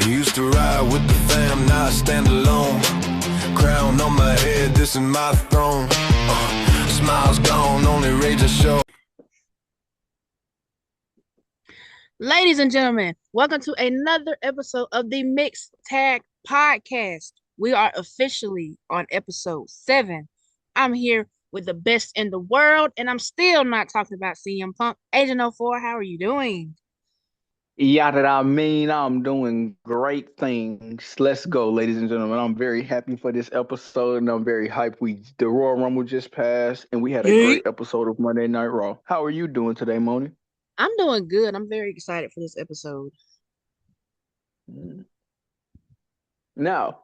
Used to ride with the fam, now I stand alone. Crown on my head, this is my throne. Smiles gone, only rage I show. Ladies and gentlemen, welcome to another episode of the Mixed Tag Podcast. We are officially on episode 7. I'm here with the best in the world, and I'm still not talking about CM Punk. Agent 04, how are you doing? Yeah, that I mean, I'm doing great things. Let's go, ladies and gentlemen. I'm very happy for this episode, and I'm very hyped. The Royal Rumble just passed, and we had a Yeet. great episode of Monday Night Raw. How are you doing today, Moni? I'm doing good. I'm very excited for this episode. Now,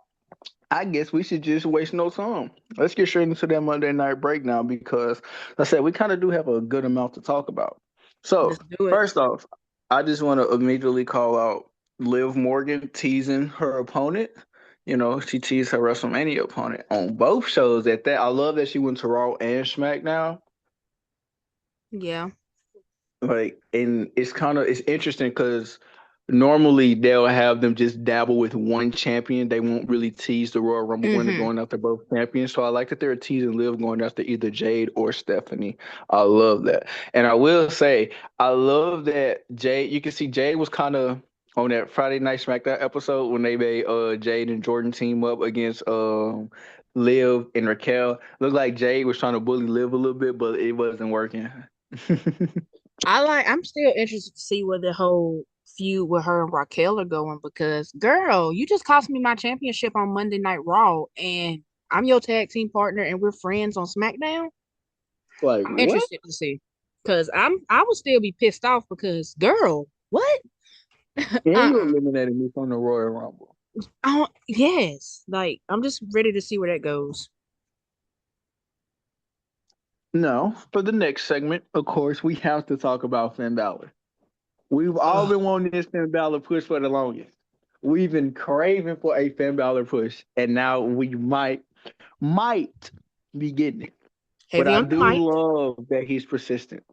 I guess we should just waste no time. Let's get straight into that Monday Night breakdown because, like I said, we kind of do have a good amount to talk about. So, Let's do it. first off, I just want to immediately call out Liv Morgan teasing her opponent. You know, she teased her WrestleMania opponent on both shows at that. I love that she went to Raw and SmackDown. Yeah. Like, and it's interesting because normally they'll have them just dabble with one champion. They won't really tease the Royal Rumble winner Mm-hmm. going after both champions. So I like that they're teasing Liv going after either Jade or Stephanie. I love that. And I will say, I love that Jade, you can see Jade was kind of on that Friday Night SmackDown episode when they made Jade and Jordan team up against Liv and Raquel. Looked like Jade was trying to bully Liv a little bit, but it wasn't working. I'm still interested to see where the whole feud with her and Raquel are going because, girl, you just cost me my championship on Monday Night Raw, and I'm your tag team partner, and we're friends on SmackDown. Like, I'm what? interested to see because I would still be pissed off because, girl, what? And you Uh-uh. eliminated me from the Royal Rumble. Oh, yes. Like, I'm just ready to see where that goes. No, for the next segment, of course, we have to talk about Finn Balor. We've all Oh, been wanting this Finn Balor push for the longest. We've been craving for a Finn Balor push, and now we might be getting it. But heavy I on the do mic. love that he's persistent.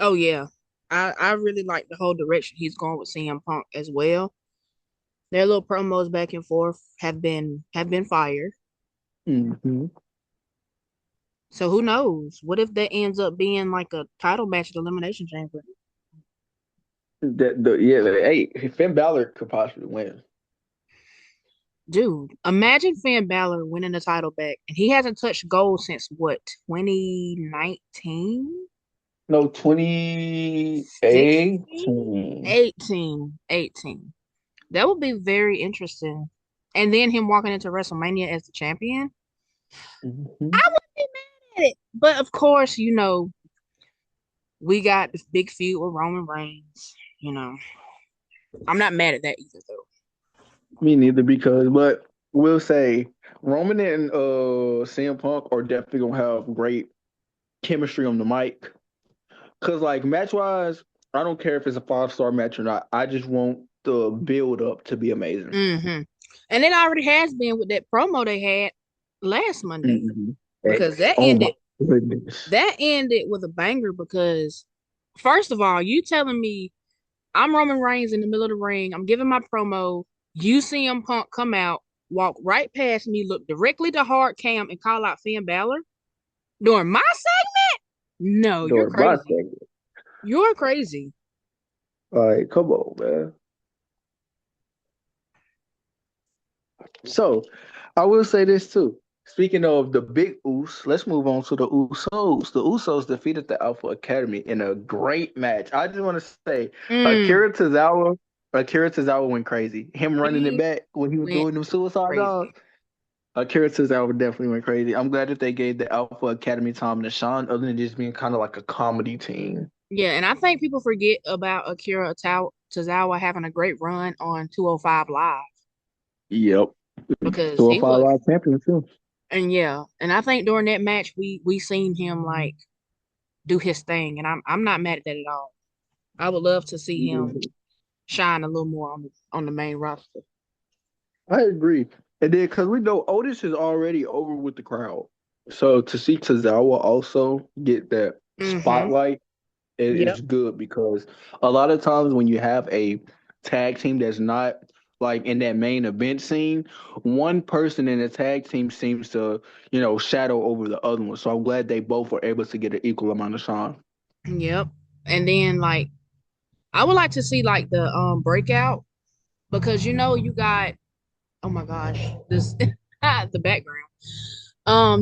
Oh, yeah. I really like the whole direction he's going with CM Punk as well. Their little promos back and forth have been fire. Hmm. So who knows? What if that ends up being like a title match at Elimination Chamber? Hey, Finn Balor could possibly win. Dude, imagine Finn Balor winning the title back, and he hasn't touched gold since what, 2019? No, 16? 2018. 18. That would be very interesting. And then him walking into WrestleMania as the champion. Hmm. I wouldn't be mad at it. But of course, we got this big feud with Roman Reigns. I'm not mad at that either, though. Me neither, but we'll say Roman and CM Punk are definitely gonna have great chemistry on the mic. Cause like match wise, I don't care if it's a 5-star match or not. I just want the build up to be amazing. Hmm. And it already has been with that promo they had last Monday Hmm. because that Oh my ended goodness. that ended with a banger because first of all, you telling me I'm Roman Reigns in the middle of the ring, I'm giving my promo, you see him Punk come out, walk right past me, look directly to hard cam and call out Finn Balor during my segment? No, you're During my crazy. segment. You're crazy. All right, come on, man. So I will say this too. Speaking of the big Usos, let's move on to the Usos. The Usos defeated the Alpha Academy in a great match. I just want to say, Mm, Akira Tozawa, Akira Tozawa went crazy. Him running it he back when he was went doing them suicide crazy. dogs. Akira Tozawa definitely went crazy. I'm glad that they gave the Alpha Academy time to shine, other than just being kind of like a comedy team. Yeah, and I think people forget about Tozawa having a great run on 205 Live Yep. because he 205 was, Live champion too. and yeah, and I think during that match we seen him like do his thing, and I'm not mad at that at all. I would love to see him shine a little more on the main roster. I agree. And then because we know Otis is already over with the crowd. So to see Tozawa also get that Mm-hmm. spotlight is Yep. good because a lot of times when you have a tag team that's not like in that main event scene, one person in the tag team seems to, shadow over the other one. So I'm glad they both were able to get an equal amount of shine. Yep. And then like I would like to see like the breakout because you got oh my gosh, this the background.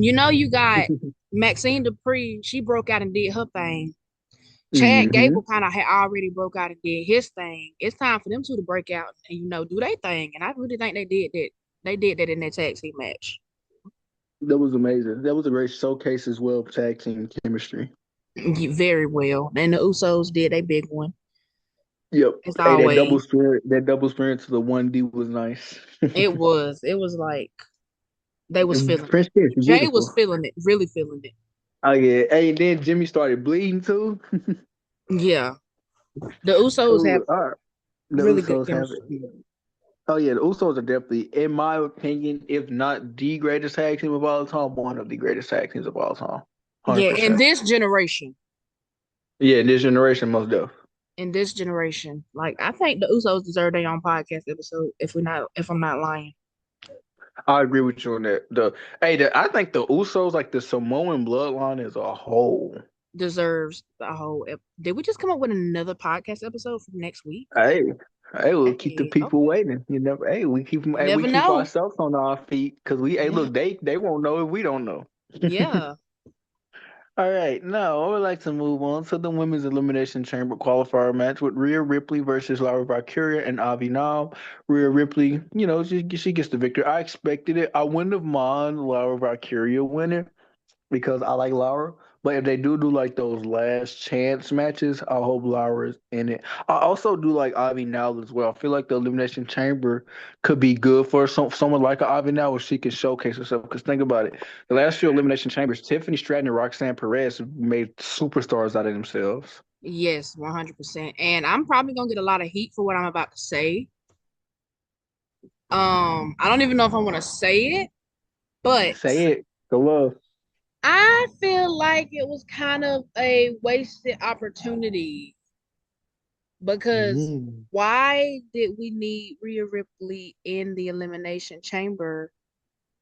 You got Maxine Dupree, she broke out and did her thing. Chad Hmm. Gable kind of had already broke out and did his thing. It's time for them two to break out and do their thing. And I really think they did that. They did that in their tag team match. That was amazing. That was a great showcase as well of tag team chemistry. Very well. And the Usos did a big one, Yep. as Hey, always. that double spirit to the 1D was nice. It was. It was like they was And feeling French kiss, it. you're Jay was beautiful. feeling it, really feeling it. Oh yeah. Hey, and then Jimmy started bleeding too. Yeah. The Usos have Ooh, all right. The really good Usos have it. chemistry. Oh yeah, the Usos are definitely, in my opinion, if not the greatest tag team of all time, one of the greatest tag teams of all time. Yeah, in 100%. this generation. Yeah, this generation most definitely. In this generation. Like I think the Usos deserve their own podcast episode if I'm not lying. I agree with you on that. I think the Usos, like the Samoan bloodline as a whole. Deserves the whole did we just come up with another podcast episode for next week? Hey, hey, we'll keep the Hey, people okay. waiting. You never. Hey, we keep them. You Hey, we never keep know. ourselves on our feet because we. Hey, Yeah. look, they won't know if we don't know. Yeah. All right, now I would like to move on to the women's elimination chamber qualifier match with Rhea Ripley versus Laura Valkyria and Avi Nam. Rhea Ripley, she gets the victory. I expected it. I wouldn't have mind Laura Valkyria winning because I like Laura. But if they do like those last chance matches, I hope Laura's in it. I also do like Ivy now as well. I feel like the Elimination Chamber could be good for someone like Ivy now where she can showcase herself. Because think about it. The last few Elimination Chambers, Tiffany Stratton and Roxanne Perez made superstars out of themselves. Yes, 100%. And I'm probably gonna get a lot of heat for what I'm about to say. I don't even know if I want to say it, but Say it. The love. I feel like it was kind of a wasted opportunity because Mm. why did we need Rhea Ripley in the Elimination Chamber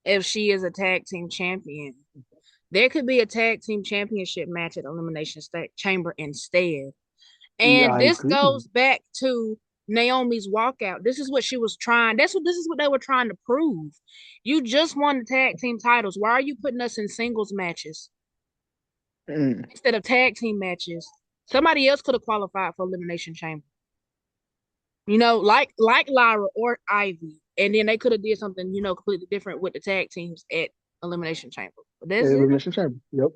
if she is a tag team champion? There could be a tag team championship match at Elimination Chamber instead. Yeah, And I this agree. goes back to Naomi's walkout. This is what she was trying. This is what they were trying to prove. You just won the tag team titles. Why are you putting us in singles matches Mm. instead of tag team matches? Somebody else could have qualified for Elimination Chamber. Like Lyra or Ivy, and then they could have did something completely different with the tag teams at Elimination Chamber. But Elimination Chamber. Yep.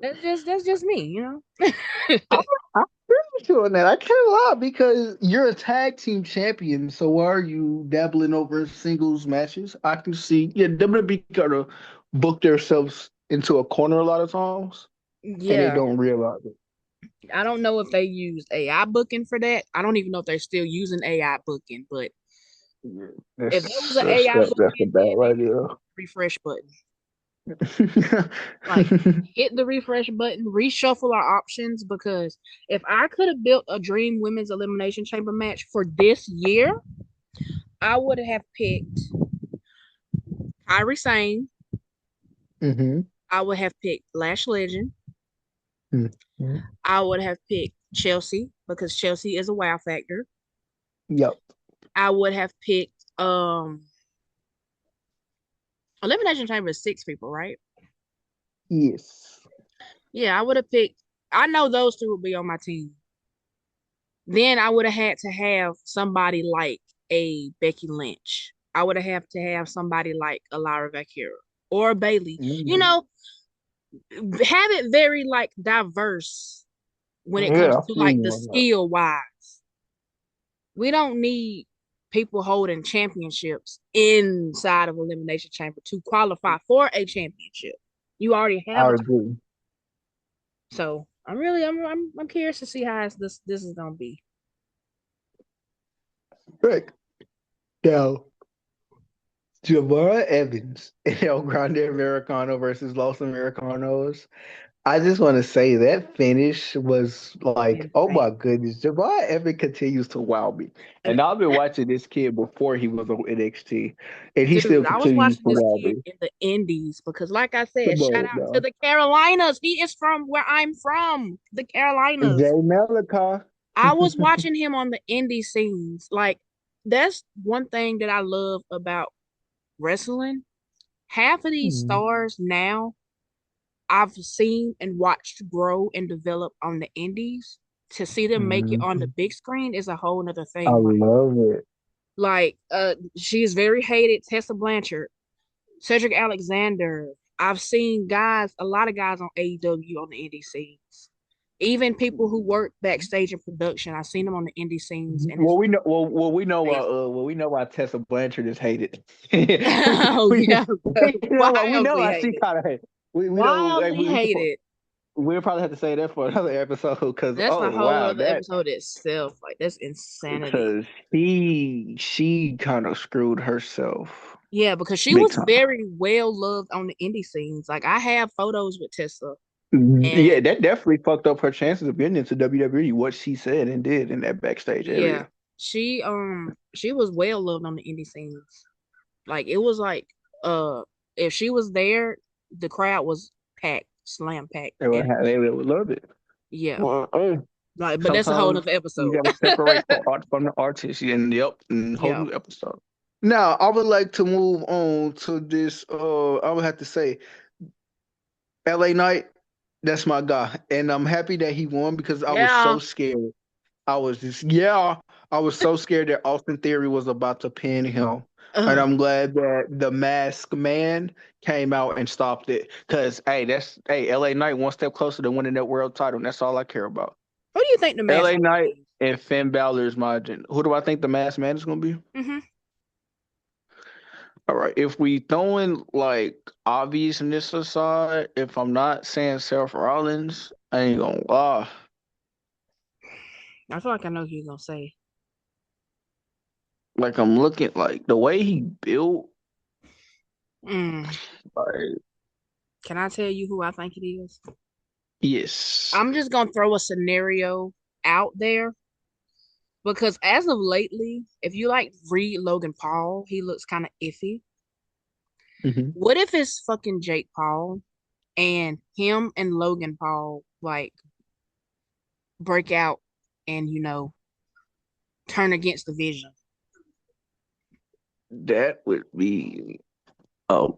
that's just me. I'm, I'm pretty sure on that. I can't lie because you're a tag team champion. So why are you dabbling over singles matches? I can see, yeah, WWE kind of book themselves into a corner a lot of times, and they Yeah, don't realize it. I don't know if they used AI booking for that. I don't even know if they're still using AI booking, but Yeah, if there was that's an that's AI that's a booking, bad then they need idea. to refresh button. Like hit the refresh button, reshuffle our options because if I could have built a dream women's elimination chamber match for this year, I would have picked Kyrie Sane. Hmm. I would have picked Lash Legend. Hmm. I would have picked Chelsea because Chelsea is a wow factor. Yep. I would have picked elimination chamber is 6 people, right? Yes. Yeah, I would have picked. I know those two would be on my team. Then I would have had to have somebody like a Becky Lynch. I would have to have somebody like a Lyra Valkyria or Bailey. You Mhm. know, have it very like diverse when it comes Yeah, I to feel like you the on that. skill wise. We don't need people holding championships inside of Elimination Chamber to qualify for a championship. You already have I a agree. so I'm curious to see how this is gonna be. Right. Now, Jamara Evans and El Grande Americano versus Los Americanos. I just want to say that finish was like, oh Insane. my goodness, Javon Evans continues to wow me. And And I've been watching this kid before he was on NXT, and he still dude, I was continues watching to this wow kid me. in the Indies because, like I said, Come shout on, out to now. the Carolinas. He is from where I'm from, the Carolinas. Jay Malika. I was watching him on the indie scenes. Like, that's one thing that I love about wrestling. Half of these Mhm. stars now I've seen and watched grow and develop on the indies. To see them make it on the Mhm. big screen is a whole nother I thing. love it. She is very hated. Tessa Blanchard, Cedric Alexander. I've seen guys, a lot of guys on AEW on the indie scenes. Even people who work backstage in production, I've seen them on the indie scenes, and Well, it's we know. Well, we know why. amazing. Well, we know why Tessa Blanchard is hated. Oh We yeah, know why. We know wildly why she hated, kind of hate. We know. Like, wildly hated. we'll probably have to say that for another episode because That's a oh whole wow, other that episode itself. Like that's insanity. because she kind of screwed herself Yeah, because she big was time. very well loved on the indie scenes. Like I have photos with Tessa, Yeah, and that definitely fucked up her chances of getting into WWE. What she said and did in that backstage yeah, area. she was well loved on the indie scenes. Like it was like if she was there, the crowd was packed, slam packed, and They would love it. yeah, Well, like but that's a whole sometimes other you episode. gotta separate the art from the artist. And yep, and whole Yeah. new episode. Now, I would like to move on to this. I would have to say, LA Knight. That's my guy, and I'm happy that he won because I was Yeah. so scared. I was just yeah, I was so scared that Austin Theory was about to pin him. And Ugh. I'm glad that the Masked Man came out and stopped it. Cause hey, LA Knight one step closer to winning that world title, and that's all I care about. Who do you think the mask LA gonna Knight be? and Finn Balor is my agenda. Who do I think the Masked Man is gonna be? Hmm. All right, if we throwing like obviousness aside, if I'm not saying Seth Rollins, I ain't gonna lie. I feel like I know who you're gonna say. Like I'm looking like the way he built, Mm. like Can I tell you who I think it is? yes. I'm just gonna throw a scenario out there because as of lately, if you like read Logan Paul, he looks kind of iffy. Mhm. What if it's fucking Jake Paul and him and Logan Paul like break out and turn against the Vision? That would be um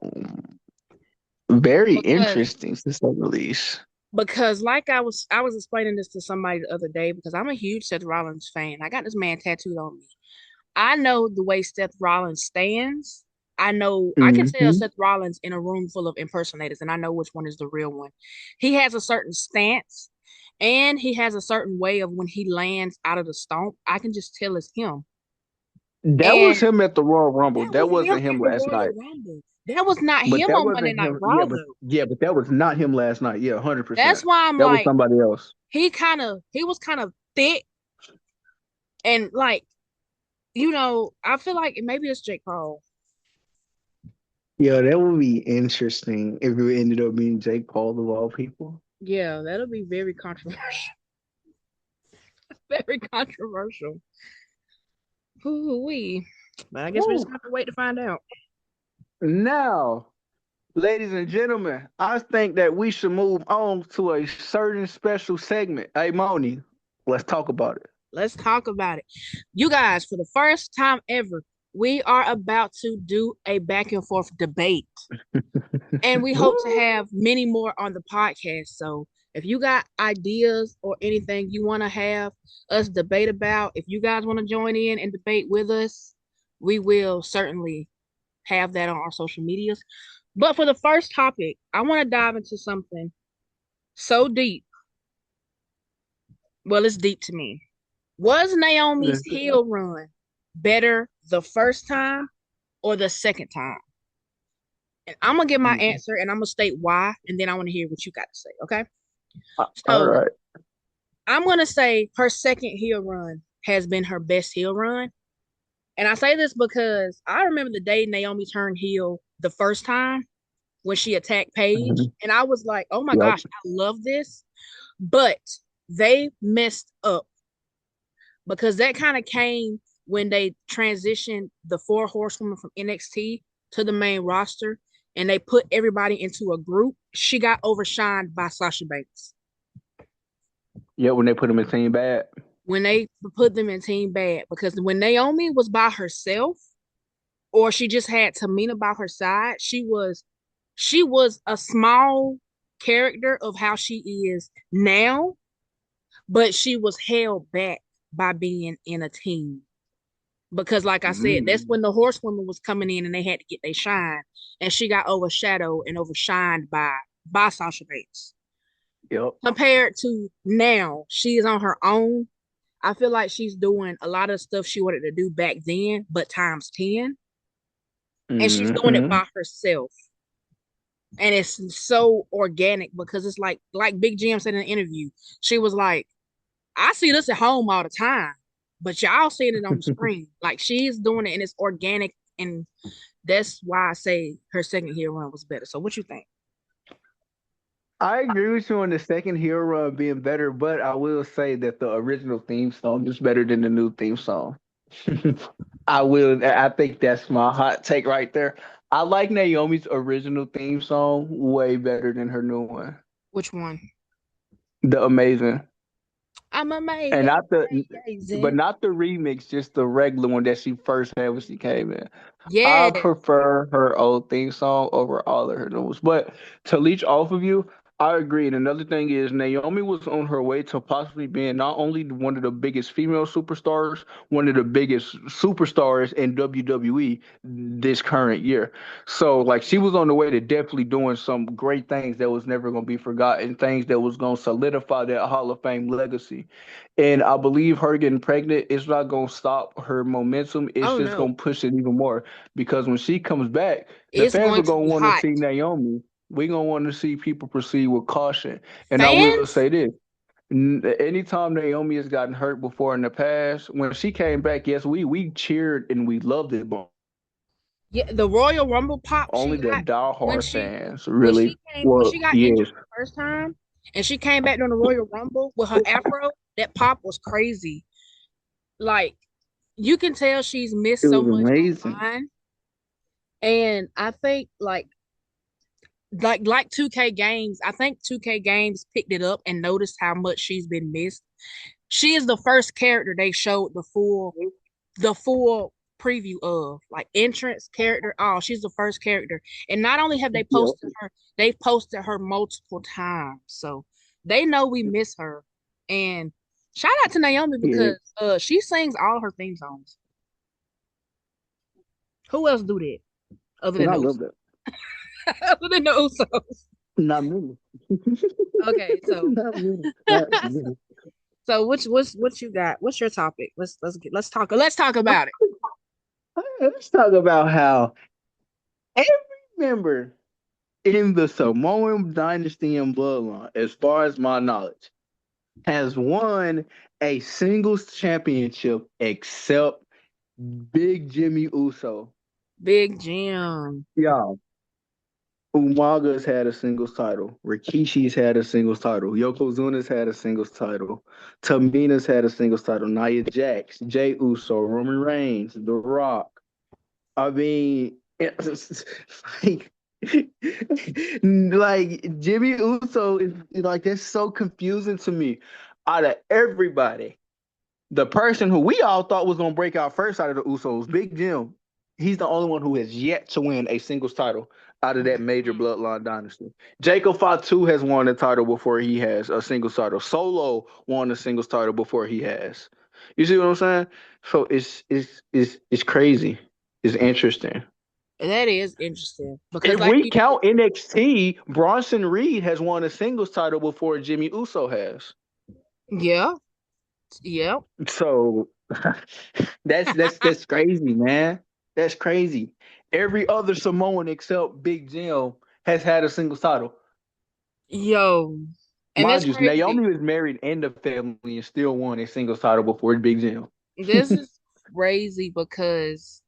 very Because interesting to say the least. like I was explaining this to somebody the other day because I'm a huge Seth Rollins fan. I got this man tattooed on me. I know the way Seth Rollins stands. I can tell Hmm. Seth Rollins in a room full of impersonators, and I know which one is the real one. He has a certain stance, and he has a certain way of when he lands out of the stomp. I can just tell it's him. That was And him at the Royal Rumble. that was That him wasn't at him the last Royal night. Rumble. That was not But him that on Monday wasn't Night him. Raw, though. But that was not him last night. Yeah, 100%. That's why I'm That was like, somebody else. he was kind of thick and like, I feel like maybe it's Jake Paul. Yeah, that would be interesting if it ended up being Jake Paul of all people. Yeah, that'll be very controversial. Very controversial. Hoo-wee. But I guess we just Woo. have to wait to find out. Now, ladies and gentlemen, I think that we should move on to a certain special segment. Hey, Moni, let's talk about it. Let's talk about it. You guys, for the first time ever, we are about to do a back and forth debate. And we hope to Woo! have many more on the podcast. So if you got ideas or anything you want to have us debate about, if you guys want to join in and debate with us, we will certainly have that on our social medias. But for the first topic, I want to dive into something so deep. Well, it's deep to me. Was Naomi's heel run better the first time or the second time? And I'm gonna give my answer and I'm gonna state why, and then I want to hear what you got to say. Okay. All So right. I'm gonna say her second heel run has been her best heel run. And I say this because I remember the day Naomi turned heel the first time. when she attacked Paige. Mhm. And I was like, oh my Yep. gosh, I love this. But they messed up because that kind of came when they transitioned the four horsewomen from NXT to the main roster and they put everybody into a group. She got overshined by Sasha Banks. Yeah, when they put him in Team Bad. When they put them in Team Bad, because when Naomi was by herself or she just had Tamina by her side, she was a small character of how she is now, but she was held back by being in a team. Because like I said, that's Mm. when the horsewoman was coming in and they had to get their shine. And she got overshadowed and overshined by Sasha Banks. Yep. Compared to now, she is on her own. I feel like she's doing a lot of stuff she wanted to do back then, but times 10. And she's doing it Hmm. by herself. And it's so organic because it's like Big Jim said in an interview. She was like, I see this at home all the time, but y'all seeing it on the screen. Like she's doing it and it's organic, and that's why I say her second heel run was better. So what you think? I agree with you on the second hero run being better, but I will say that the original theme song is better than the new theme song. I will. I think that's my hot take right there. I like Naomi's original theme song way better than her new one. Which one? The Amazing. I'm And amazing. not but not the remix, just the regular one that she first had when she came in. I Yes. prefer her old theme song over all of her new ones. But to leech off of you, I agree. And another thing is Naomi was on her way to possibly being not only one of the biggest female superstars, one of the biggest superstars in WWE this current year. So like she was on the way to definitely doing some great things that was never gonna be forgotten, things that was gonna solidify that Hall of Fame legacy. And I believe her getting pregnant is not going to stop her momentum. It's Oh just no. going to push it even more because when she comes back, the It's fans going are to going be to want to hot. see Naomi. We're going to want to see people proceed with caution. And I will Fans? say this. Anytime Naomi has gotten hurt before in the past, when she came back, yes, we cheered and we loved it, but Yeah, the Royal Rumble pop she only the got when diehard she fans when really she came when well, she got injured yes, the first time and she came back during the Royal Rumble with her afro, that pop was crazy. Like you can tell she's it missed so was much amazing. online. And I think like 2K games, I think 2K games picked it up and noticed how much she's been missed. She is the first character they showed the full preview of, like entrance character. Oh, she's the first character. And not only have they Yep. posted her, they've posted her multiple times. So they know we miss her. And shout out to Naomi Yeah. because she sings all her theme songs. Who else do that other And than I those? love that. Other than the Usos. Not many. Okay, so Not many. Not many. so what you got? What's your topic? Let's talk about it. Let's talk about how every member in the Samoan dynasty and bloodline, as far as my knowledge, has won a singles championship except Big Jimmy Uso. Big Jim. Y'all, Umaga's had a singles title. Rikishi's had a singles title. Yokozuna's had a singles title. Tamina's had a singles title. Nia Jax, Jay Uso, Roman Reigns, The Rock. I mean, it's like Jimmy Uso is like that's so confusing to me. Out of everybody, the person who we all thought was gonna break out first out of the Usos, Big Jim, he's the only one who has yet to win a singles title out of that major Mhm. bloodline dynasty. Jacob Fatu has won a title before he has a singles title. Solo won a singles title before he has. You see what I'm saying? So it's crazy. It's interesting. That is interesting because, If like we you said, count NXT, Bronson Reed has won a singles title before Jimmy Uso has. yeah, yeah, So that's crazy, man. That's crazy. Every other Samoan except Big Jim has had a singles title. yo, and that's Mind you, crazy. Naomi was married and the family and still won a singles title before Big Jim. This is crazy because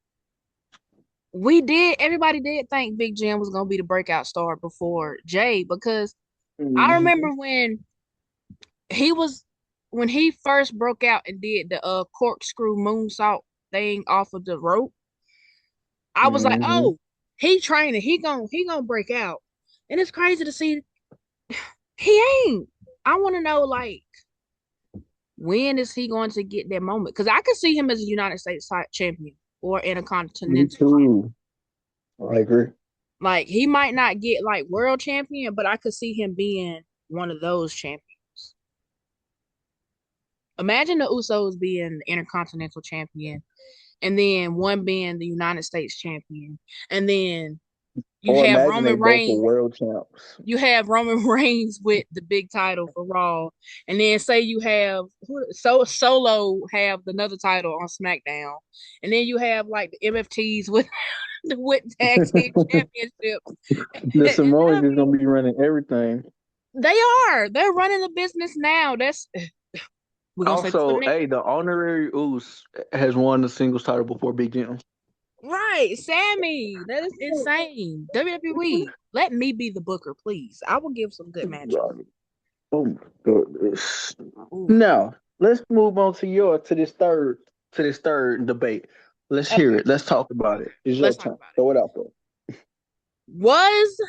everybody did think Big Jim was gonna be the breakout star before Jay because I Mhm. remember he was when he first broke out and did the corkscrew moonsault thing off of the rope. I was like, Mhm. oh, he training, he gonna break out. And it's crazy to see he ain't. I want to know like when is he going to get that moment? Because I could see him as a United States champion or Me intercontinental. too. I agree. Like he might not get like world champion, but I could see him being one of those champions. Imagine the Usos being the intercontinental champion, and then one being the United States champion, and then you Or have imagine they Roman both were Reigns. world champs. You have Roman Reigns with the big title for Raw, and then say you have Solo have another title on SmackDown, and then you have like the MFTs with with tag team championships. The Samoans That'll is be, gonna be running everything. they're running the business now. That's we're gonna say this for the Also, next hey, the honorary Uso has won the singles title before Big Jim. right, Sammy. That is insane. WWE, let me be the booker, please. I will give some good matches. Oh my goodness. Ooh, Now, let's move on to this third debate. Let's hear okay, it. Let's talk about it. It's your let's talk turn. about it. Throw it out there. Was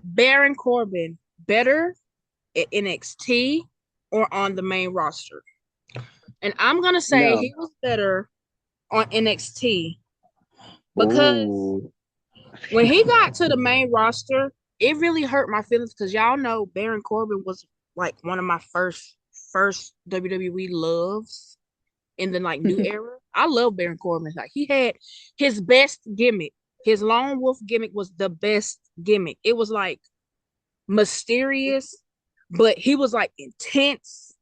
Baron Corbin better at NXT or on the main roster? And I'm gonna say Now, he was better on NXT because ooh. when he got to the main roster, it really hurt my feelings because y'all know Baron Corbin was like one of my first WWE loves in the like new era. I love Baron Corbin. Like he had his best gimmick. His lone wolf gimmick was the best gimmick. It was like mysterious, but he was like intense.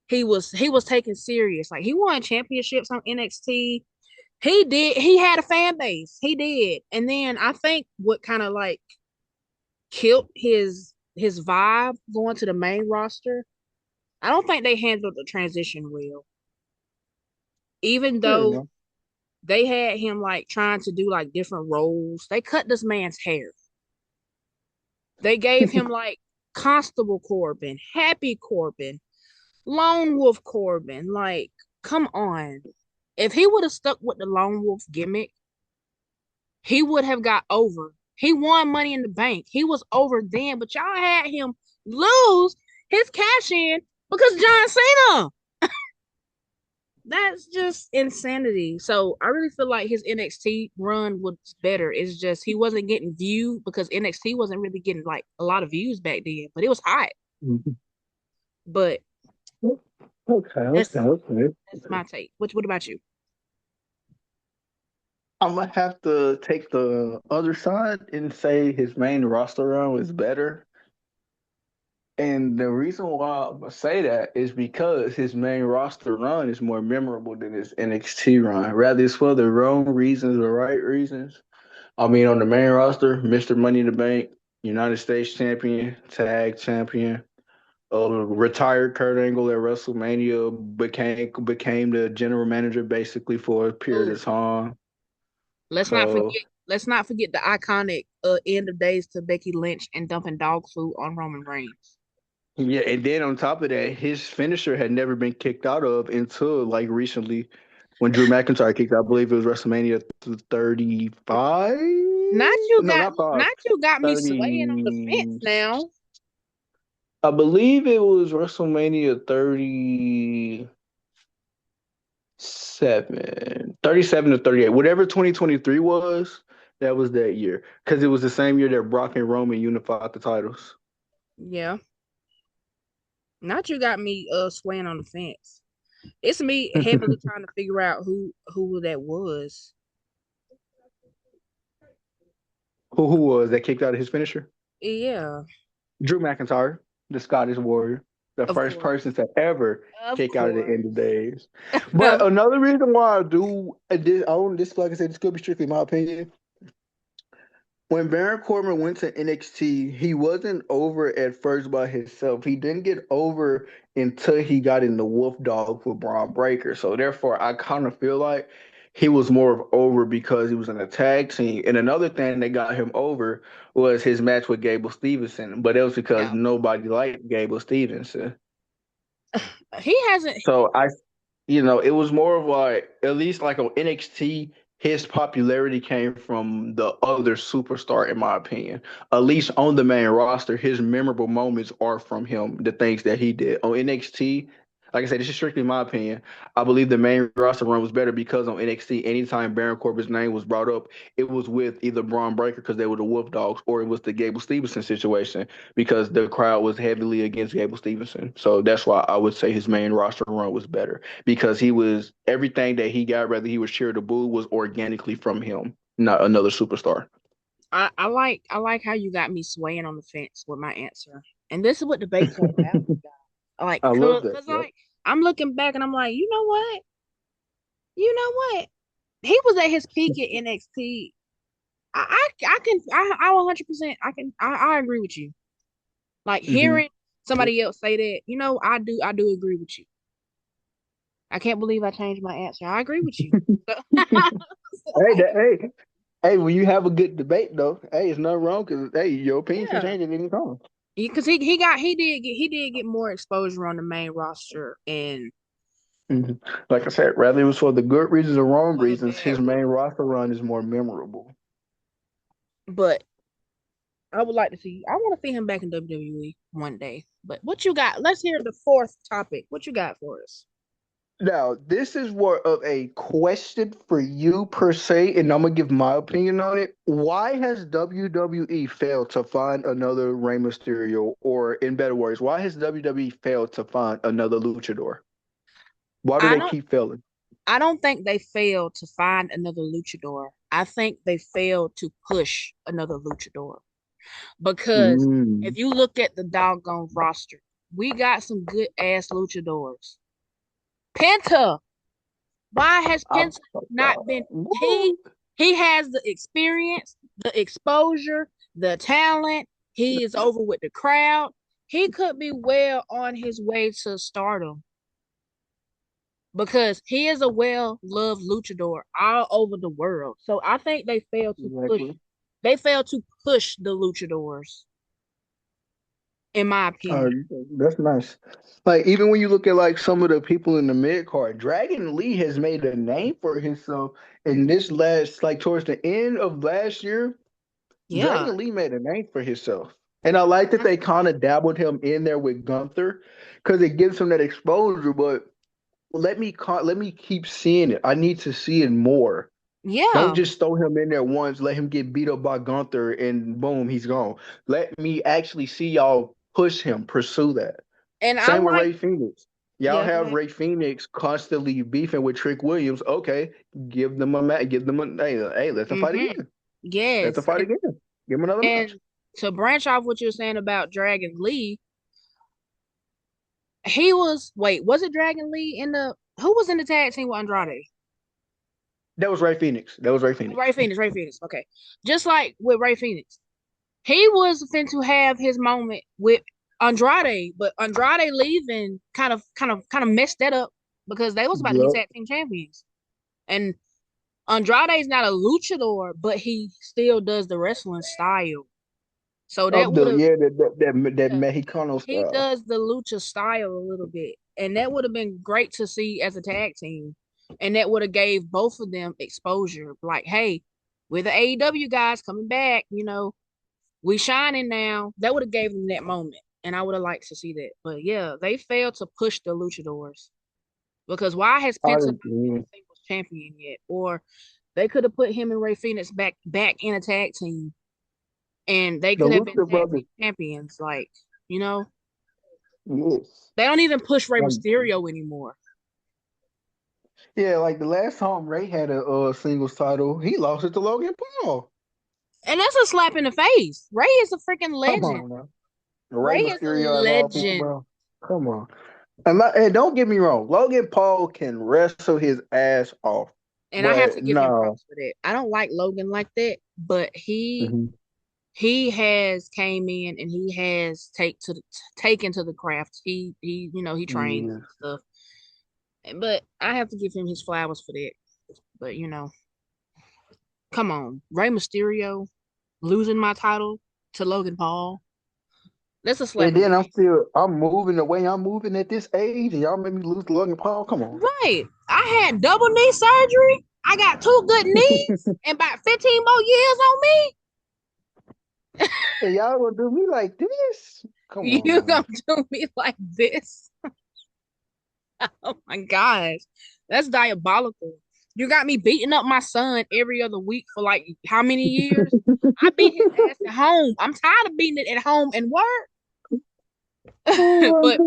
He was taken serious. Like he won championships on NXT. He had a fan base. He did. And then I think what kind of like killed his vibe going to the main roster, I don't think they handled the transition well. Even Fair though enough. they had him like trying to do like different roles, they cut this man's hair. They gave him like Constable Corbin, Happy Corbin, Lone Wolf Corbin. Like, come on. If he would have stuck with the Lone Wolf gimmick, he would have got over. He won Money in the Bank. He was over then, but y'all had him lose his cash in because John Cena. That's just insanity. So I really feel like his NXT run was better. It's just he wasn't getting viewed because NXT wasn't really getting like a lot of views back then, but it was hot. Mhm. But Okay, okay, that's okay. that's my take. What about you? I'm gonna have to take the other side and say his main roster run was better. And the reason why I'm gonna say that is because his main roster run is more memorable than his NXT run. Rather, it's for the wrong reasons, the right reasons. I mean, on the main roster, Mr. Money in the Bank, United States Champion, Tag Champion, retired Kurt Angle at WrestleMania, became the general manager basically for a period Oh, of time. let's not So forget let's not forget the iconic end of days to Becky Lynch and dumping dog food on Roman Reigns. yeah, and then on top of that, his finisher had never been kicked out of until like recently when Drew McIntyre kicked out. I believe it was WrestleMania 35. No, not five. Not you got me swaying on the fence 30. now. I believe it was WrestleMania 37 to 38. Whatever 2023 was, that was that year. Because it was the same year that Brock and Roman unified the titles. Yeah. Not you got me swaying on the fence. It's me heavily trying to figure out who that was. Who was that kicked out of his finisher? Yeah, Drew McIntyre, the Scottish Warrior, the of first course. person to ever Of kick out of the end course. of days. But Of another reason why I do this, I own this, like I said, this could be strictly my opinion. When Baron Corbin went to NXT, he wasn't over at first by himself. He didn't get over until he got in the Wolf Dog with Braun Breaker. So therefore, I kind of feel like he was more of over because he was in a tag team. And another thing that got him over was his match with Gable Stevenson, but it was because Yeah. nobody liked Gable Stevenson. He hasn't. So it was more of like at least like on NXT, his popularity came from the other superstar, in my opinion. At least on the main roster, his memorable moments are from him, the things that he did. On NXT, like I said, this is strictly my opinion. I believe the main roster run was better because on NXT, anytime Baron Corbin's name was brought up, it was with either Braun Breaker because they were the Wolf Dogs, or it was the Gable Stevenson situation because the crowd was heavily against Gable Stevenson. So that's why I would say his main roster run was better because he was everything that he got, whether he was cheered or booed, was organically from him, not another superstar. I like how you got me swaying on the fence with my answer, and this is what debates are about. Like, I love that. cause Yep. like I'm looking back and I'm like, you know what? You know what? He was at his peak at NXT. I can I 100% I agree with you. Like Hmm. hearing somebody else say that, I do agree with you. I can't believe I changed my answer. I agree with you. So, Hey, hey, when you have a good debate though, hey, it's nothing wrong because hey, your opinion can yeah, change at any time. because he did get more exposure on the main roster and Hmm. Like I said, whether it was for the good reasons or wrong for the reasons, bad his main reasons. roster run is more memorable. But I would like to see. I want to see him back in WWE one day. But what you got? Let's hear the fourth topic. What you got for us? Now, this is more of a question for you per se, and I'm gonna give my opinion on it. Why has WWE failed to find another Rey Mysterio, or in better words, why has WWE failed to find another luchador? Why do I they don't. keep failing? I don't think they failed to find another luchador. I think they failed to push another luchador because if Mm. you look at the doggone roster, we got some good ass luchadors. Penta. Why has I'm, Penta not been? He woo. he has the experience, the exposure, the talent. He is over with the crowd. He could be well on his way to stardom because he is a well-loved luchador all over the world. So I think Exactly. they failed to push the luchadors, in my Uh, opinion. that's nice. Like even when you look at like some of the people in the mid card, Dragon Lee has made a name for himself in this last, like towards the end of last year. Yeah. Dragon Lee made a name for himself. And I like that they kind of dabbled him in there with Gunther because it gives him that exposure. But let me keep seeing it. I need to see it more. Don't Yeah. just throw him in there once, let him get beat up by Gunther, and boom, he's gone. Let me actually see y'all push him, pursue that. And I Same with like, Ray Phoenix. Y'all yeah, go have ahead. Ray Phoenix constantly beefing with Trick Williams. Okay, give them a match. Give them a hey, let them fight Mm-hmm. again. Let them Yes. fight again. Give them another match. And to branch off what you're saying about Dragon Lee, was it Dragon Lee who was in the tag team with Andrade? That was Ray Phoenix. That was Ray Phoenix. Ray Phoenix. Okay. Just like with Ray Phoenix. He was fin to have his moment with Andrade, but Andrade leaving kind of messed that up because they was about to be Yep. tag team champions. And Andrade's not a luchador, but he still does the wrestling style. So that Of the would have that yeah, Mexicano he style. does the lucha style a little bit, and that would have been great to see as a tag team, and that would have gave both of them exposure. Like, hey, we're the AEW guys coming back, we shining now. That would have gave them that moment, and I would have liked to see that. But yeah, they failed to push the luchadors because why has I Penta not been agree. a singles champion yet? Or they could have put him and Ray Phoenix back in a tag team, and they The could have been Lucha tag team Brothers, champions. Like, you know. yes. They don't even push Rey Like, Mysterio anymore. yeah, like the last time Ray had a singles title, he lost it to Logan Paul. And that's a slap in the face. Ray is a freaking Come legend. on now. Ray Ray is a Mysterio of all people, legend. bro. Come on. And don't get me wrong, Logan Paul can wrestle his ass off. And I have to But give him no. props for that. I don't like Logan like that, but he Mhm. he has came in and he has taken to the craft. He trains Yeah. and stuff. But I have to give him his flowers for that. But come on, Rey Mysterio losing my title to Logan Paul. That's a slap And in the then face. I'm moving the way I'm moving at this age, and y'all made me lose to Logan Paul. Come on. Right. I had double knee surgery. I got two good knees and about 15 more years on me. And y'all gonna do me like this? Come on, You man. gonna do me like this? Oh my gosh. That's diabolical. You got me beating up my son every other week for like how many years? I beat his ass at home. I'm tired of beating it at home and work. Oh, but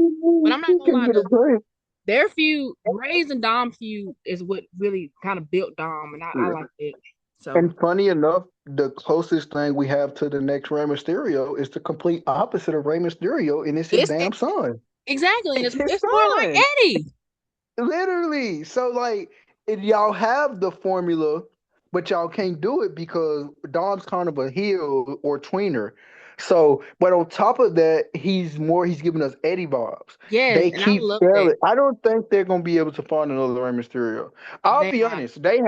I'm not you gonna can lie get a though. break. Their feud, Ray's and Dom feud, is what really kind of built Dom, and I Yeah. like it. So And funny enough, the closest thing we have to the next Rey Mysterio is the complete opposite of Rey Mysterio, and it's his it's damn son. exactly, and It's his it's more like son. Eddie. Literally. So like y'all have the formula, but y'all can't do it because Dom's kind of a heel or tweener. So, but on top of that, he's giving us Eddie vibes. Yes, They and I keep love that. failing. I don't think they're gonna be able to find another Rey Mysterio. I'll They be not. honest, they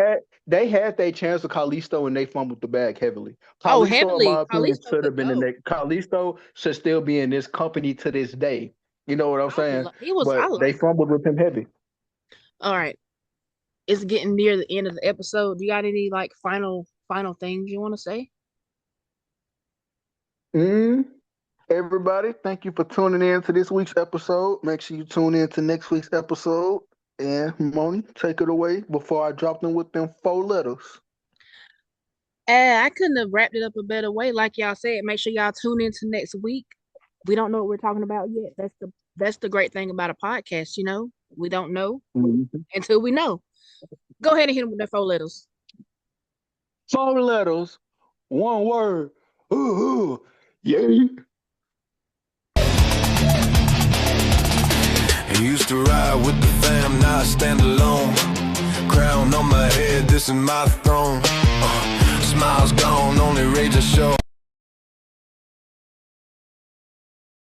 had their chance with Kalisto and they fumbled the bag heavily. Oh, Kalisto, in my heavily. opinion, Kalisto should have could been the go. next. Kalisto should still be in this company to this day. You know what I'm saying? He was. I But they like him. fumbled with him heavy. All right, it's getting near the end of the episode. You got any like final things you want to say? Mm, everybody, thank you for tuning in to this week's episode. Make sure you tune in to next week's episode. And Moni, take it away before I drop them with them 4 letters. I couldn't have wrapped it up a better way. Like y'all said, make sure y'all tune in to next week. We don't know what we're talking about yet. That's the great thing about a podcast. We don't know Mhm. until we know. Go ahead and hit them with their 4 letters. 4 letters, one word. Ooh, yeah. I used to ride with the fam, now I stand alone. Crown on my head, this is my throne. Smiles gone, only rage I show.